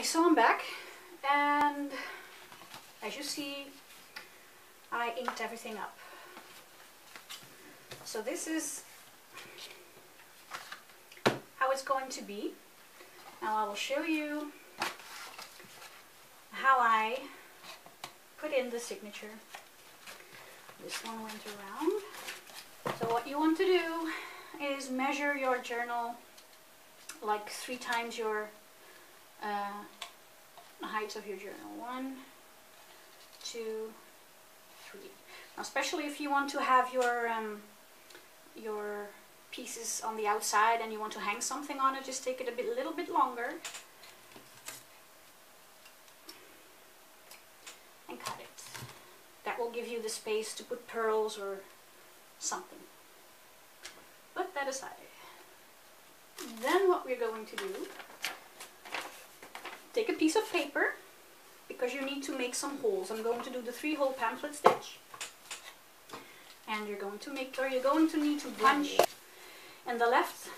Okay, so I'm back, and as you see, I inked everything up. So this is how it's going to be. Now I will show you how I put in the signature. This one went around. So what you want to do is measure your journal like 3 times your height of your journal. 1, 2, 3. Now, especially if you want to have your pieces on the outside and you want to hang something on it, just take it a little bit longer and cut it. That will give you the space to put pearls or something. Put that aside. Then what we're going to do, take a piece of paper, because you need to make some holes. I'm going to do the 3-hole pamphlet stitch, and you're going to need to punch in the left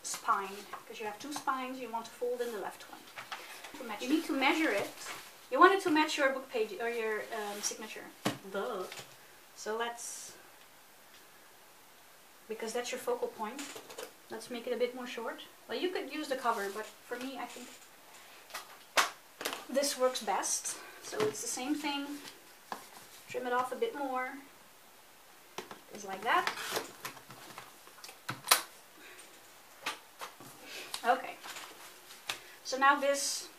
spine, because you have 2 spines. You want to fold in the left one. You need to measure it. You want it to match your book page or your signature. Duh. So because that's your focal point, let's make it a bit more short. Well, you could use the cover, but for me, I think this works best. So it's the same thing. Trim it off a bit more. Just like that. Okay. So now this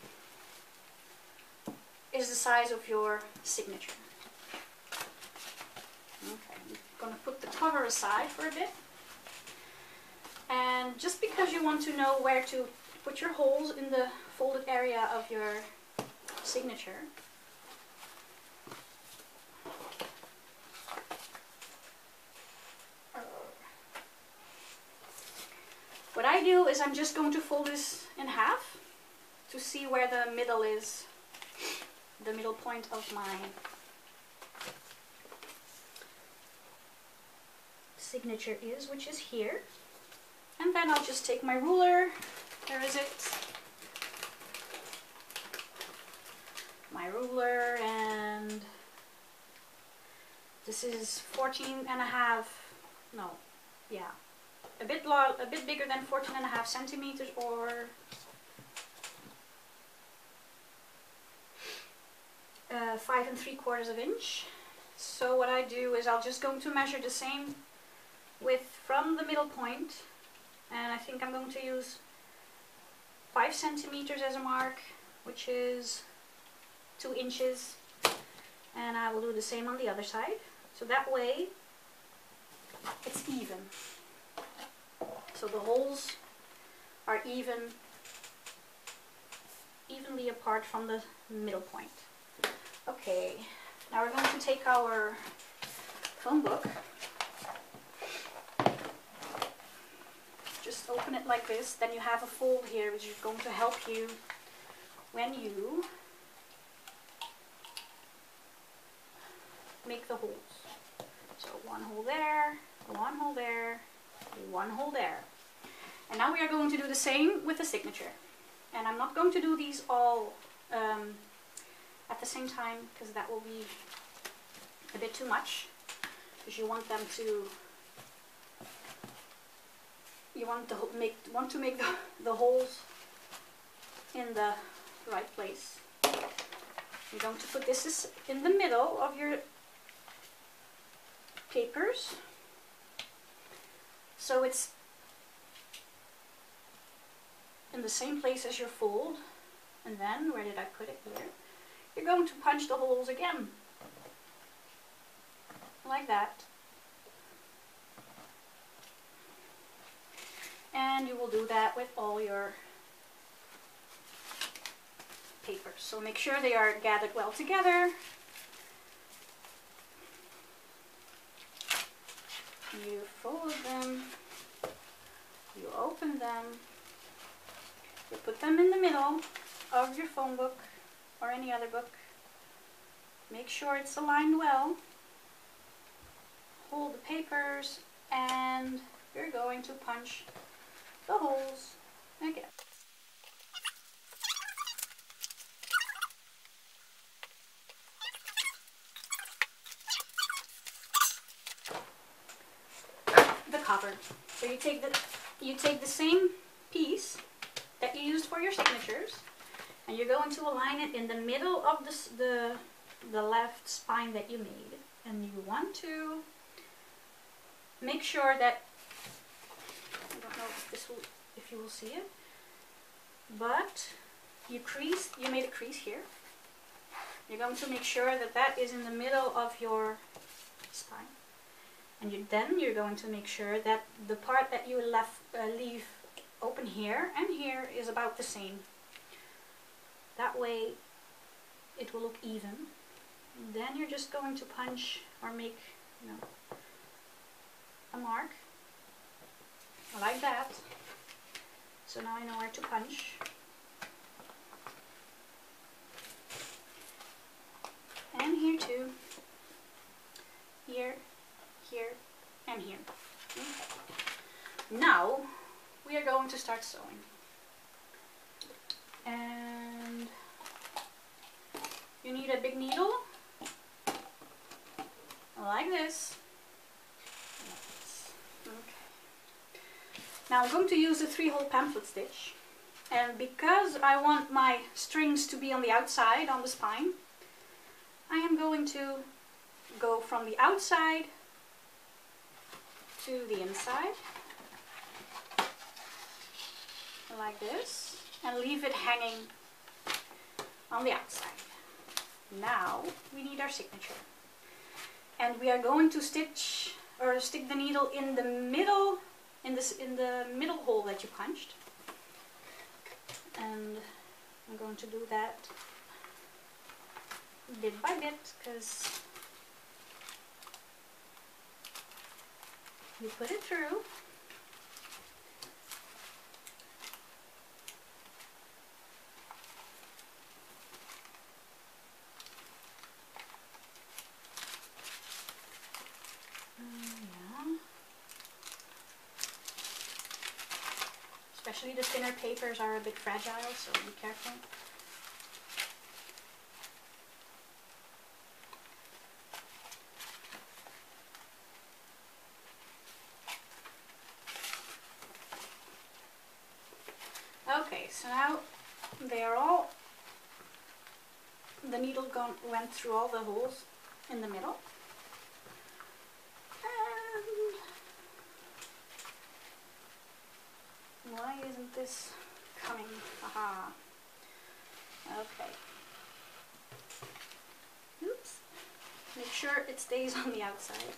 is the size of your signature. Okay, I'm going to put the cover aside for a bit. And just because you want to know where to put your holes in the folded area of your signature, what I do is I'm just going to fold this in half to see where the middle is, the middle point of my signature is, which is here. And then I'll just take my ruler. Where is it? My ruler, and this is 14.5, no, yeah, a bit bigger than 14.5 centimeters, or 5 3/4 inch. So what I do is I'll just going to measure the same width from the middle point, and I think I'm going to use 5 centimeters as a mark, which is 2 inches, and I will do the same on the other side, so that way it's even. So the holes are evenly apart from the middle point. Okay, now we're going to take our phone book. Just open it like this, then you have a fold here which is going to help you when you make the holes. So 1 hole there, 1 hole there, 1 hole there. And now we are going to do the same with the signature. And I'm not going to do these all at the same time, because that will be a bit too much. Because you want them to, want to make the holes in the right place. You're going to put this in the middle of your papers, so it's in the same place as your fold. And then, where did I put it? Here. You're going to punch the holes again, like that. And you will do that with all your papers. So make sure they are gathered well together. You fold them, you open them, you put them in the middle of your phone book or any other book. Make sure it's aligned well. Hold the papers, and you're going to punch the holes again. So you take the same piece that you used for your signatures, and you're going to align it in the middle of the left spine that you made. And you want to make sure that, I don't know if you will see it, but you made a crease here. You're going to make sure that that is in the middle of your spine. And then you're going to make sure that the part that you leave open here and here is about the same. That way it will look even. And then you're just going to punch or make, you know, a mark like that. So now I know where to punch. And here too. Here, here, and here. Okay. Now we are going to start sewing. And you need a big needle like this. Okay. Now I'm going to use a 3-hole pamphlet stitch, and because I want my strings to be on the outside on the spine, I am going to go from the outside to the inside like this and leave it hanging on the outside. Now we need our signature, and we are going to stitch or stick the needle in the middle, in the middle hole that you punched, and I'm going to do that bit by bit, because you put it through. Especially the thinner papers are a bit fragile, so be careful. Okay, so now they are all, the needle went through all the holes in the middle. And why isn't this coming? Aha. Okay. Oops. Make sure it stays on the outside.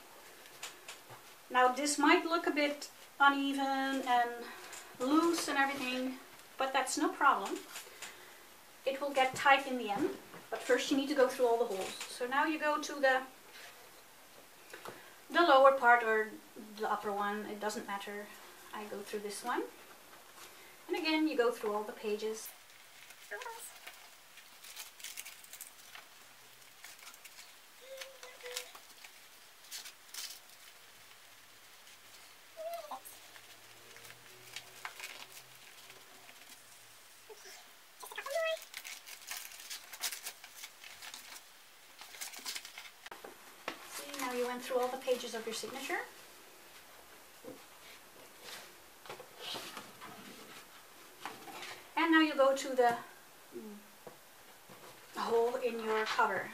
Now this might look a bit uneven and loose and everything, but that's no problem. It will get tight in the end, but first you need to go through all the holes. So now you go to the lower part or the upper one, it doesn't matter. I go through this one. And again, you go through all the pages. Now you went through all the pages of your signature. And now you go to the hole in your cover.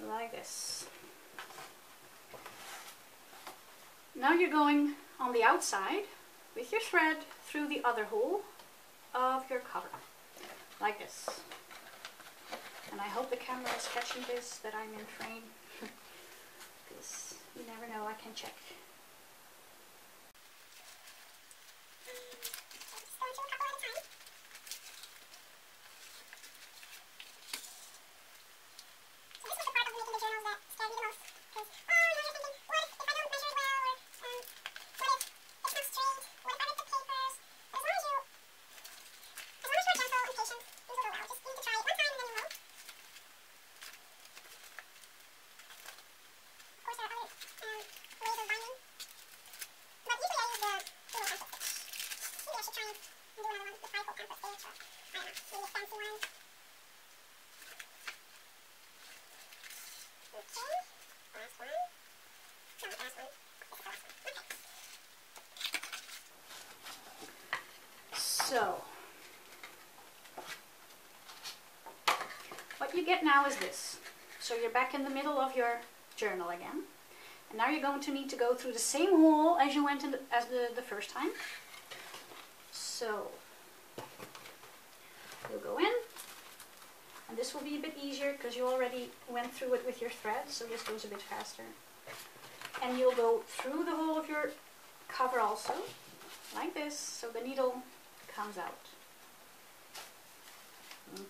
Like this. Now you're going on the outside with your thread through the other hole of your cover. Like this. And I hope the camera is catching this, that I'm in frame, because you never know, I can check. now is this. So you're back in the middle of your journal again. And now you're going to need to go through the same hole as you went in as the first time. So you'll go in, and this will be a bit easier because you already went through it with your thread, so this goes a bit faster. And you'll go through the whole of your cover also, like this, so the needle comes out.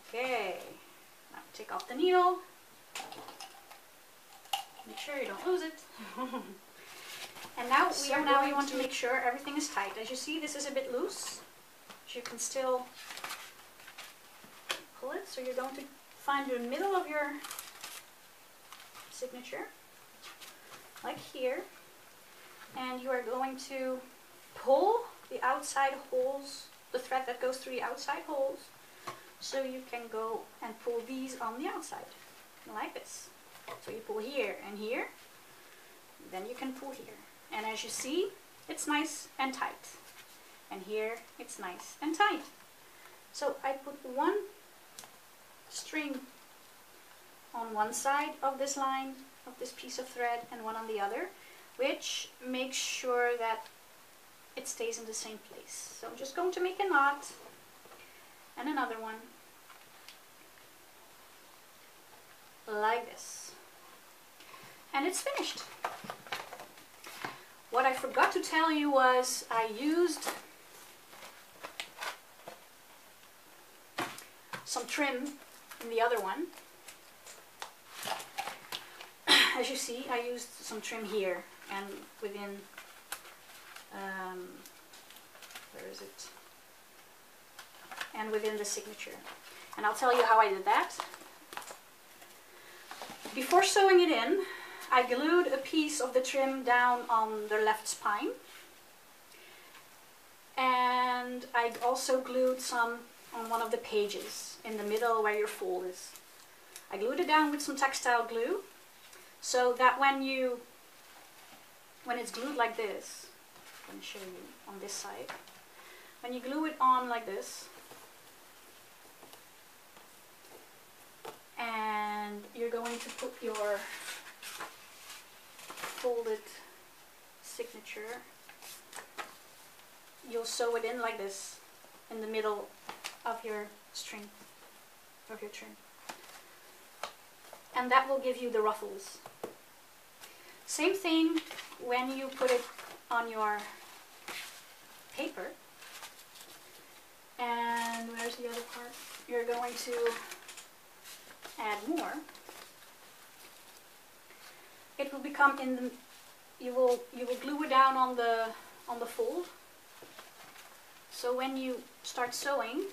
Okay, now take off the needle. Make sure you don't lose it. And now you want to make sure everything is tight. As you see, this is a bit loose. But you can still pull it. So you're going to find the middle of your signature, like here. And you are going to pull the outside holes, the thread that goes through the outside holes, so you can go and pull these on the outside, like this. So you pull here and here, then you can pull here. And as you see, it's nice and tight. And here, it's nice and tight. So I put one string on one side of this line, of this piece of thread, and one on the other, which makes sure that it stays in the same place. So I'm just going to make a knot, and another one, like this. And it's finished. What I forgot to tell you was I used some trim in the other one. As you see, I used some trim here and within, where is it? And within the signature. And I'll tell you how I did that. Before sewing it in, I glued a piece of the trim down on the left spine, and I also glued some on one of the pages in the middle where your fold is. I glued it down with some textile glue so that when it's glued like this, I'm going to show you on this side, when you glue it on like this, and you're going to put your folded signature, you'll sew it in like this in the middle of your string, of your trim, and that will give you the ruffles. Same thing when you put it on your paper. And where's the other part? You're going to add more. It will become in the, you will glue it down on the fold. So when you start sewing,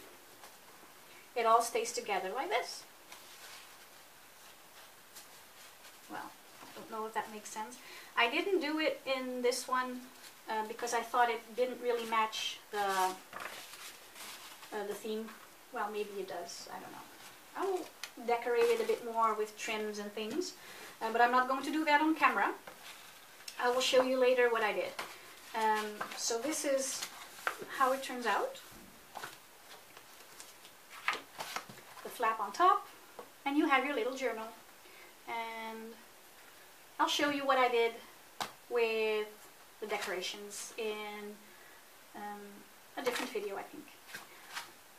it all stays together like this. Well, I don't know if that makes sense. I didn't do it in this one because I thought it didn't really match the theme. Well, maybe it does, I don't know. I will decorate it a bit more with trims and things, but I'm not going to do that on camera. I will show you later what I did. So this is how it turns out. The flap on top, and you have your little journal. And I'll show you what I did with the decorations in a different video, I think.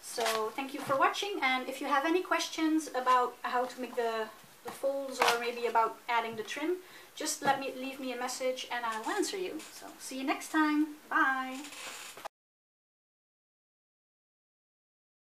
So thank you for watching, and if you have any questions about how to make the folds, or maybe about adding the trim, just leave me a message and I'll answer you. So see you next time. Bye!